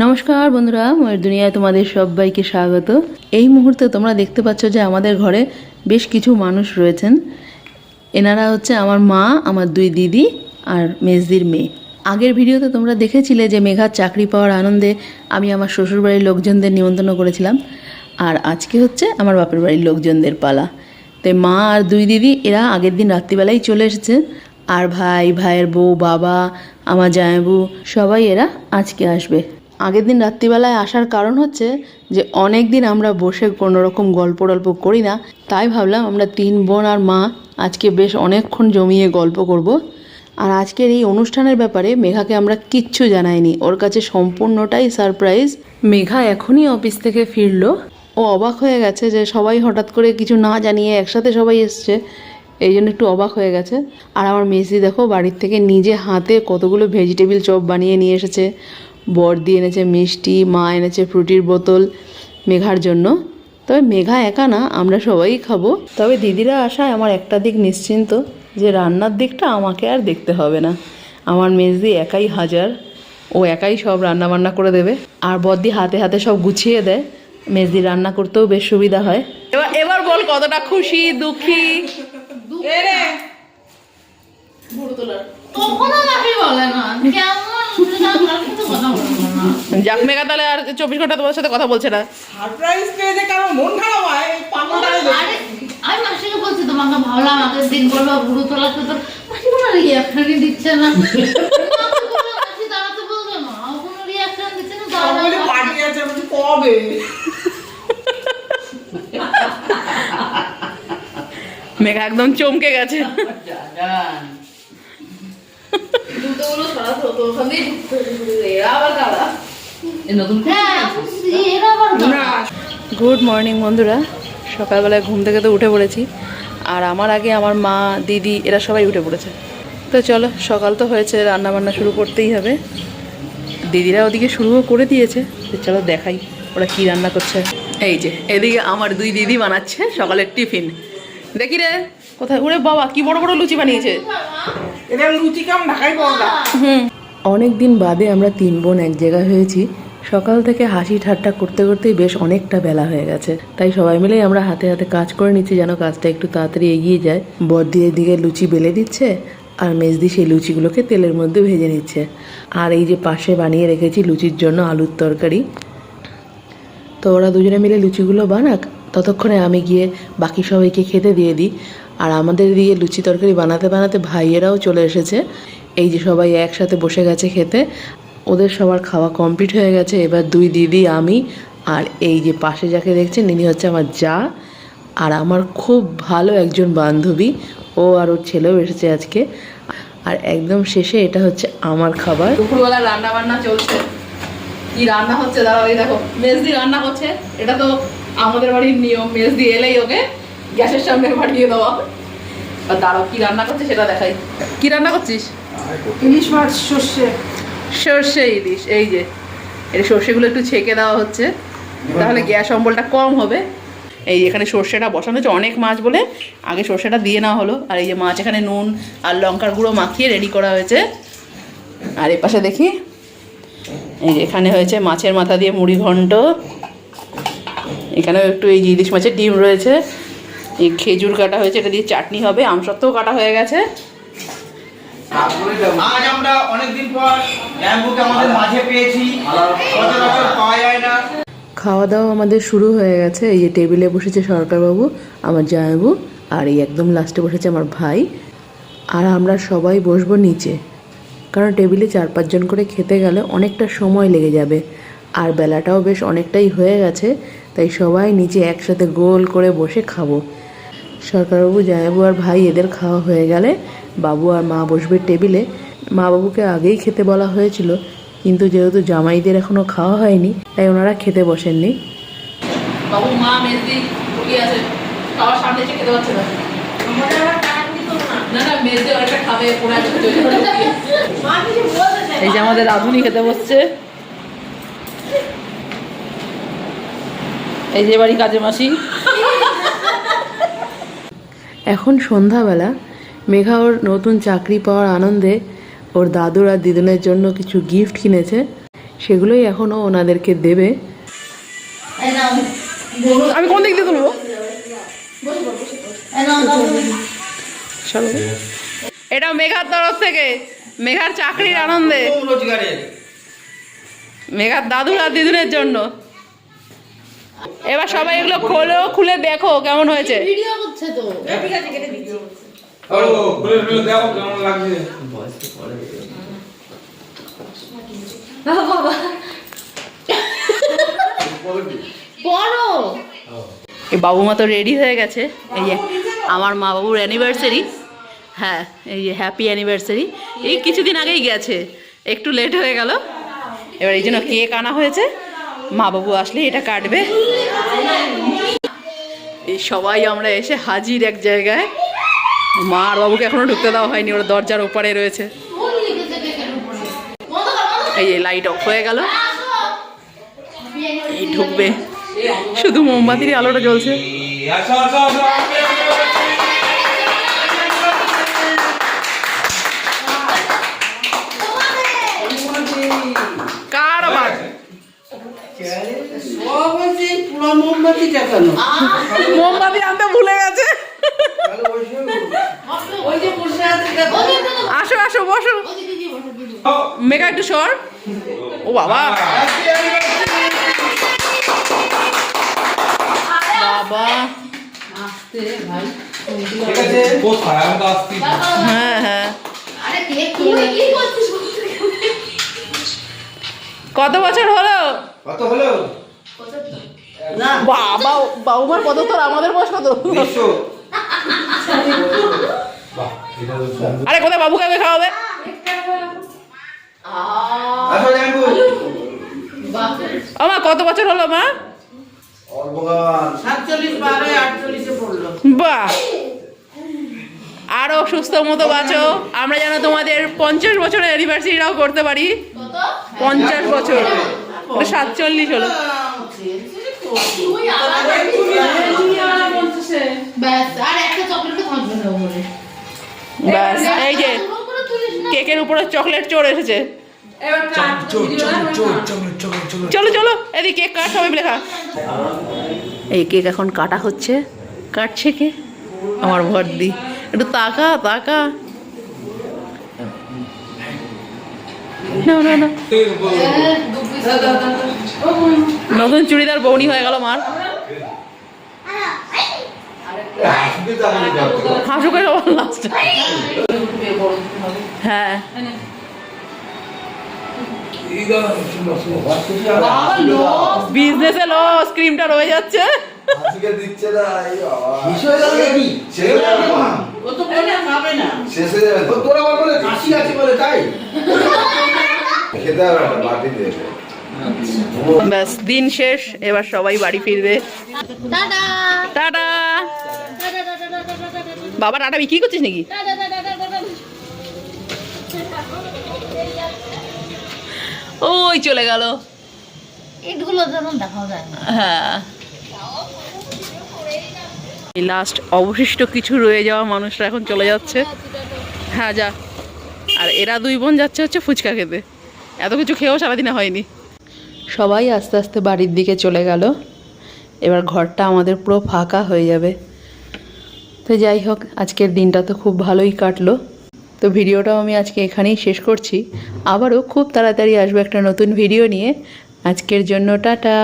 নমস্কার বন্ধুরা, ময়ের দুনিয়ায় তোমাদের সবাইকে স্বাগত। এই মুহূর্তে তোমরা দেখতে পাচ্ছ যে আমাদের ঘরে বেশ কিছু মানুষ রয়েছেন। এনারা হচ্ছে আমার মা, আমার দুই দিদি আর মেজদির মেয়ে। আগের ভিডিওতে তোমরা দেখেছিলে যে মেঘার চাকরি পাওয়ার আনন্দে আমি আমার শ্বশুরবাড়ির লোকজনদের নিমন্ত্রণ করেছিলাম, আর আজকে হচ্ছে আমার বাপের বাড়ির লোকজনদের পালা। তাই মা আর দুই দিদি এরা আগের দিন রাত্রিবেলাই চলে এসেছে, আর ভাই, ভাইয়ের বউ, বাবা, আমার জামাইবু সবাই এরা আজকে আসবে। আগের দিন রাত্রিবেলায় আসার কারণ হচ্ছে যে অনেক দিন আমরা বসে কোনো রকম গল্প টল্প করি না, তাই ভাবলাম আমরা তিন বোন আর মা আজকে বেশ অনেকক্ষণ জমিয়ে গল্প করব। আর আজকের এই অনুষ্ঠানের ব্যাপারে মেঘাকে আমরা কিচ্ছু জানাইনি, ওর কাছে সম্পূর্ণটাই সারপ্রাইজ। মেঘা এখনই অফিস থেকে ফিরলো, ও অবাক হয়ে গেছে যে সবাই হঠাৎ করে কিছু না জানিয়ে একসাথে সবাই এসছে, এই জন্য একটু অবাক হয়ে গেছে। আর আমার মেসি দেখো বাড়ির থেকে নিজে হাতে কতগুলো ভেজিটেবিল চপ বানিয়ে নিয়ে এসেছে। বড়দি এনেছে মিষ্টি, মা এনেছে ফ্রুটির বোতল মেঘার জন্য। তবে মেঘা একা না, আমরা সবাই খাবো। তবে দিদিরা আসায় আমার একটা দিক নিশ্চিন্ত, যে রান্নার দিকটা আমাকে আর দেখতে হবে না। আমার মেজদি একাই হাজার, ও একাই সব রান্না বান্না করে দেবে। আর বড়দি হাতে হাতে সব গুছিয়ে দেয়, মেজদি রান্না করতেও বেশ সুবিধা হয়। এবার বল কতটা খুশি, দুঃখী? যাক মেঘা, তাহলে আর 24 ঘন্টা তোমার সাথে কথা বলছে না। সারপ্রাইজ পেয়ে যে কারো মন খারাপ হয়, আমি মাসিকে বলছি তোমাকে ভাবলাম আগের দিন বলবো ভুরু তোলা তো মাসি কোনো রিয়াকশন দিচ্ছে না। মাসি দাঁড়াতে বলবে না, কোনো রিয়াকশন দিচ্ছে না। তাহলে পার্টি আছে আমি কবে? মেঘা একদম চমকে গেছে। গুড মর্নিং বন্ধুরা, সকালবেলায় ঘুম থেকে তো উঠে পড়েছি, আর আমার আগে আমার মা, দিদি এরা সবাই উঠে পড়েছে। তো চলো, সকাল তো হয়েছে, রান্না বান্না শুরু করতেই হবে। দিদিরা ওদিকে শুরুও করে দিয়েছে, তো চলো দেখাই ওরা কি রান্না করছে। এই যে এদিকে আমার দুই দিদি বানাচ্ছে সকালের টিফিন। দেখি রে কোথায়, ওরে বাবা কি বড় বড় লুচি বানিয়েছে। এটা লুচি কেমন ঢাকাই পড়া। অনেক দিন বাদে আমরা তিন বোন এক জায়গায় হয়েছি। সকাল থেকে হাসি ঠাট্টা করতে করতেই বেশ অনেকটা বেলা হয়ে গেছে, তাই সবাই মিলেই আমরা হাতে হাতে কাজ করে নিচ্ছি যেন কাজটা একটু তাড়াতাড়ি এগিয়ে যায়। বড়দি এদিকে লুচি বেলে দিচ্ছে, আর মেজদি সেই লুচিগুলোকে তেলের মধ্যে ভেজে নিচ্ছে। আর এই যে পাশে বানিয়ে রেখেছি লুচির জন্য আলুর তরকারি। তো ওরা দুজনে মিলে লুচিগুলো বানাক, ততক্ষণে আমি গিয়ে বাকি সবাইকে খেতে দিয়ে দিই। আর আমাদের দিয়ে লুচি তরকারি বানাতে বানাতে ভাইয়েরাও চলে এসেছে। এই যে সবাই একসাথে বসে গেছে খেতে, ওদের সবার খাওয়া কমপ্লিট হয়ে গেছে। এবার দুই দিদি, আমি আর এই যে পাশে যাকে দেখছেন ইনি হচ্ছে আমার যা, আর আমার খুব ভালো একজন বান্ধবী, ও আর ওর ছেলেও এসেছে আজকে। আর একদম শেষে এটা হচ্ছে আমার খাবার। দুপুরবেলা রান্না বান্না চলছে। কি রান্না হচ্ছে দাঁড়াও, এই দেখো মেজদি রান্না করছে। এটা তো আমাদের বাড়ির নিয়ম, মেজদি এলেই ওকে গ্যাসের সামনে পাঠিয়ে দেওয়া। আর দাঁড়াও কি রান্না করছে সেটা দেখাই। কি রান্না করছিস? ইলিশ মাছ সর্ষে। সর্ষে ইলিশ। এই যে এই সর্ষেগুলো একটু ছেঁকে দেওয়া হচ্ছে, তাহলে গ্যাস অম্বলটা কম হবে। এই এখানে সর্ষেটা বসানো হচ্ছে, অনেক মাছ বলে আগে সর্ষেটা দিয়ে নেওয়া হলো। আর এই যে মাছ এখানে নুন আর লঙ্কার গুঁড়ো মাখিয়ে রেডি করা হয়েছে। আর এই পাশে দেখি এই যে এখানে হয়েছে মাছের মাথা দিয়ে মুড়ি ঘন্ট। এখানেও একটু এই যে ইলিশ মাছের ডিম রয়েছে। এই খেজুর কাটা হয়েছে, এটা দিয়ে চাটনি হবে। আমসত্ত্বও কাটা হয়ে গেছে। আজ আমরা অনেকদিন পর জ্যাম্বুকে আমাদের মাঝে পেয়েছি, সচরাচর পাওয়া যায় না। খাওয়া দাওয়া আমাদের শুরু হয়ে গেছে। এই যে টেবিলে বসেছে সরকারবাবু, আমার জামাইবাবু, আর এই একদম লাস্টে বসেছে আমার ভাই। আর আমরা সবাই বসবো নিচে, কারণ টেবিলে 4-5 জন করে খেতে গেলে অনেকটা সময় লেগে যাবে, আর বেলাটাও বেশ অনেকটাই হয়ে গেছে। তাই সবাই নিচে একসাথে গোল করে বসে খাবো। সরকারবাবু, জামাইবাবু আর ভাই এদের খাওয়া হয়ে গেলে বাবু আর মা বসবে টেবিলে। মা বাবুকে আগেই খেতে বলা হয়েছিল, কিন্তু যেহেতু জামাইদের এখনো খাওয়া হয়নি তাই ওনারা খেতে বসেননি। বাবু, মা, মেজদি আছে, খাওয়ার সামনে এসে খেতে পারছে না। এই যে আমাদের রাঁধুনি খেতে বসছে। এই যে বাড়ি কাজে মাসি। এখন সন্ধ্যাবেলা মেঘা ওর নতুন চাকরি পাওয়ার আনন্দে ওর দাদুর আর দিদুনের জন্য কিছু গিফট কিনেছে। সেগুলোই এখনও ওনাদেরকে দেবে। এই নাও, গরু। আমি কোন দিক দিয়ে তুলবো? এই নাও, নাও। চলো। এটা মেঘার তরফ থেকে, মেঘার চাকরির আনন্দে, রোজগারের মেঘার দাদু আর দিদুনের জন্য। এবার সবাই এগুলো খুলে দেখো কেমন হয়েছে। ভিডিও করছে তো। দেখো কেমন লাগছে। পড়ো। এই বাবু মা তো রেডি হয়ে গেছে। এই যে আমার মা বাবুর অ্যানিভার্সারি, হ্যাঁ এই যে হ্যাপি অ্যানিভার্সারি, এই কিছুদিন আগেই গেছে, একটু লেট হয়ে গেল। এবার এই জন্য কেক আনা হয়েছে, মা বাবু আসলে এটা কাটবে। এই সবাই আমরা এসে হাজির এক জায়গায়। মা আর বাবুকে এখনো ঢুকতে দেওয়া হয়নি, ওরা দরজার ওপারে রয়েছে। কোন লিখেছে কেকের উপরে? বন্ধ কর, বন্ধ কর। এই যে লাইট অফ হয়ে গেল, আসো। এই ঢুকবে, শুধু মোমবাতির আলোটা জ্বলছে। আসো আসো আসো। কার আবার মোমবাতি আনতে ভুলে গেছে। আসো আসো বসো, মেঘা একটু সর। ও বাবা বাবা, ঠিক আছে কোথায় আমি তো আসছি। হ্যাঁ হ্যাঁ। আরে কেক তুই কি করছিস? কত বছর হলো? কত হলো? বাবা বাবুমার কত, তোর আমাদের বয়স কত? 200। আরে কোথায় বাবুকে আগে খাওয়াবে? আসো জানবো। আমা কত বছর হলো মা? 47 বারে 48 পড়লো। বাহ, আরো সুস্থ মতো বাঁচো, আমরা যেন তোমাদের 50 বছরের অ্যানিভার্সারিটাও করতে পারি। কত? 50 বছর, 47 হলো। তুই আবার ব্যাস, আর একটা চকলেটও থাকবে না উপরে। ব্যাস, এই যে উপরে তুলিস না। কেকের উপরে চকলেট চড় এসেছে। চলো চলো এদিকে কেক কাট, সবাই মিলে খা। এই কেক এখন কাটা হচ্ছে, কাটছে কে? আমার ভর্দি। একটু তাকা তাকা, না না না, নতুন চুড়িদার বৌনি হয়ে গেল মার। হাসু করে লাস্ট। হ্যাঁ বিজনেসে লস, ক্রিমটা রয়ে যাচ্ছে। আজকে দিচ্ছে না এই বাবা বিষয় জানো নাকি? ছেড়ে দাও না। ও তো বলে খাবে না। শেষ হয়ে যাবে তো। তোরা আবার বলে কাশি আছে বলে তাই। খেতে হবে না, বাটি দিয়ে দে। ব্যাস দিন শেষ, এবার সবাই বাড়ি ফিরবে। Tata. Tata. Tata, tata, tata, tata, tata. বাবা টাটা বিক্রি করছিস নাকি? Tata, tata, tata, tata. ওই চলে গেল। ইটগুলো যেমন দেখা যায় না। হ্যাঁ, এই লাস্ট অবশিষ্ট কিছু রয়ে যাওয়া মানুষরা এখন চলে যাচ্ছে। হ্যাঁ যা। আর এরা দুই বোন যাচ্ছে হচ্ছে ফুচকা খেতে, এত কিছু খেয়েও সারাদিনে হয়নি। সবাই আস্তে আস্তে বাড়ির দিকে চলে গেল, এবার ঘরটা আমাদের পুরো ফাঁকা হয়ে যাবে। তো যাই হোক, আজকের দিনটা তো খুব ভালোই কাটলো। তো ভিডিওটাও আমি আজকে এখানেই শেষ করছি। আবারও খুব তাড়াতাড়ি আসবো একটা নতুন ভিডিও নিয়ে। আজকের জন্য টাটা।